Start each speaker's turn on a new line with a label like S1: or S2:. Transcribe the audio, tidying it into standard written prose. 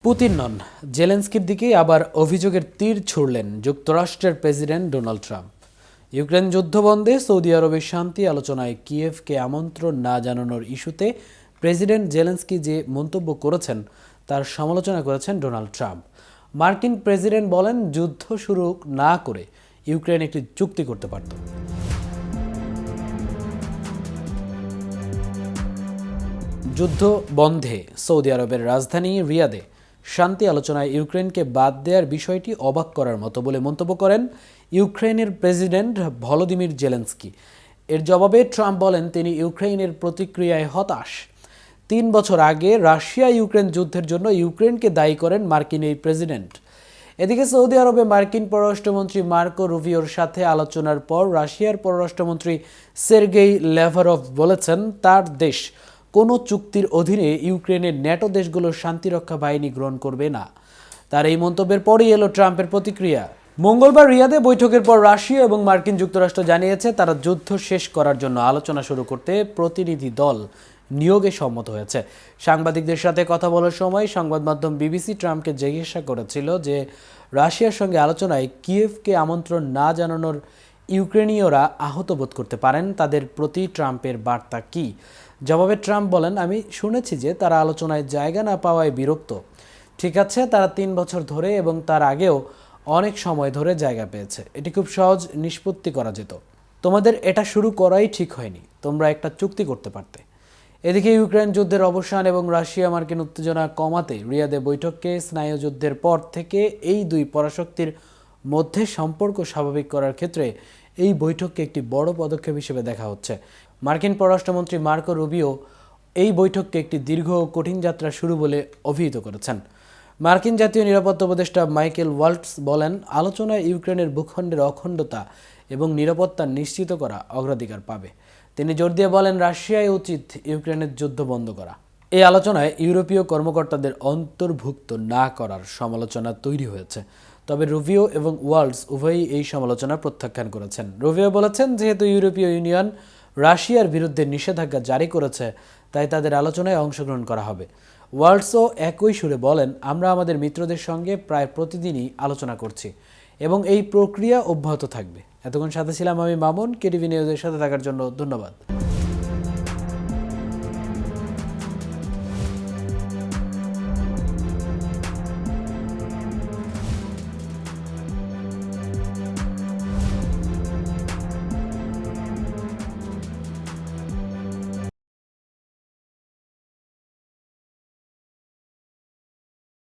S1: Putin নন, জেলেনস্কির দিকেই আবার অভিযোগের তীর ছুড়লেন যুক্তরাষ্ট্রের প্রেসিডেন্ট ডোনাল্ড ট্রাম্প। ইউক্রেন যুদ্ধবন্ধে সৌদি আরবের শান্তি আলোচনায় কিয়েভকে আমন্ত্রণ না জানানোর ইস্যুতে প্রেসিডেন্ট জেলেনস্কি যে মন্তব্য করেছেন তার সমালোচনা করেছেন ডোনাল্ড ট্রাম্প। মার্কিন প্রেসিডেন্ট বলেন, যুদ্ধ শুরু না করে ইউক্রেন একটি চুক্তি করতে পারত। যুদ্ধ বন্ধে সৌদি আরবের রাজধানী রিয়াদে শান্তি আলোচনায় ইউক্রেনকে বাদ দেওয়ার বিষয়টি অবাক করার মতো বলে মন্তব্য করেন ইউক্রেনের প্রেসিডেন্ট ভলোদিমির জেলেনস্কি। এর জবাবে ট্রাম্প বলেন, তিনি ইউক্রেনের প্রতিক্রিয়ায় হতাশ। ৩ বছর আগে রাশিয়া ইউক্রেন যুদ্ধের জন্য ইউক্রেনকে দায়ী করেন মার্কিন এই প্রেসিডেন্ট। এদিকে সৌদি আরবে মার্কিন পররাষ্ট্রমন্ত্রী মার্কো রুবিওর সাথে আলোচনার পর রাশিয়ার পররাষ্ট্রমন্ত্রী সের্গেই ল্যাভারভ বলেছেন, তার দেশ কোনো চুক্তির অধীনে ইউক্রেনের ন্যাটো দেশগুলোর শান্তিরক্ষা বাহিনী গ্রহণ করবে না। তার এই মন্তব্যের পরই এলো ট্রাম্পের প্রতিক্রিয়া। মঙ্গলবার রিয়াদে বৈঠকের পর রাশিয়া এবং মার্কিন যুক্তরাষ্ট্র জানিয়েছে তারা যুদ্ধ শেষ করার জন্য আলোচনা শুরু করতে প্রতিনিধি দল নিয়োগে সম্মত হয়েছে। সাংবাদিকদের সাথে কথা বলার সময় সংবাদ মাধ্যম বিবিসি ট্রাম্পকে জিজ্ঞাসা করেছিল যে রাশিয়ার সঙ্গে আলোচনায় কিয়েভকে আমন্ত্রণ না জানানোর ইউক্রেনীয়রা আহত বোধ করতে পারেন, তাদের প্রতি ট্রাম্পের বার্তা কী। জবাবে ট্রাম্প বলেন, আমি শুনেছি যে তারা আলোচনায় জায়গা না পাওয়ায় বিরক্ত। ঠিক আছে, তারা 3 বছর ধরে এবং তার আগেও অনেক সময় ধরে জায়গা পেয়েছে। এটি খুব সহজ নিষ্পত্তি করা যেত। তোমাদের এটা শুরু করাই ঠিক হয়নি, তোমরা একটা চুক্তি করতে পারতে। এদিকে ইউক্রেন যুদ্ধের অবসান এবং রাশিয়া মার্কিন উত্তেজনা কমাতে রিয়াদে বৈঠককে স্নায়ুযুদ্ধের পর থেকে এই দুই পরাশক্তির মধ্যে সম্পর্ক স্বাভাবিক করার ক্ষেত্রে এই বৈঠককে একটি বড় পদক্ষেপ হিসেবে দেখা হচ্ছে। মার্কিন পররাষ্ট্রমন্ত্রী মার্কো রুবিও এই বৈঠককে একটি দীর্ঘ ও কঠিন যাত্রা শুরু বলে অভিহিত করেছেন। মার্কিন জাতীয় নিরাপত্তা উপদেষ্টা মাইকেল ওয়াল্টস বলেন, আলোচনায় ইউক্রেনের ভূখণ্ডের অখণ্ডতা এবং নিরাপত্তা নিশ্চিত করা অগ্রাধিকার পাবে। তিনি জোর দিয়ে বলেন, রাশিয়ায় উচিত ইউক্রেনের যুদ্ধ বন্ধ করা। এই আলোচনায় ইউরোপীয় কর্মকর্তাদের অন্তর্ভুক্ত না করার সমালোচনা তৈরি হয়েছে। তবে রুবিও এবং ওয়াল্টস উভয়ই এই সমালোচনা প্রত্যাখ্যান করেছেন। রুবিও বলেছেন, যেহেতু ইউরোপীয় ইউনিয়ন রাশিয়ার বিরুদ্ধে নিষেধাজ্ঞা জারি করেছে, তাই তাদের আলোচনায় অংশগ্রহণ করা হবে। ওয়াল্টসও একই সুরে বলেন, আমরা আমাদের মিত্রদের সঙ্গে প্রায় প্রতিদিনই আলোচনা করছি এবং এই প্রক্রিয়া অব্যাহত থাকবে। এতক্ষণ সাথে ছিলাম আমি মামুন। কেটিভি নিউজের সাথে থাকার জন্য ধন্যবাদ।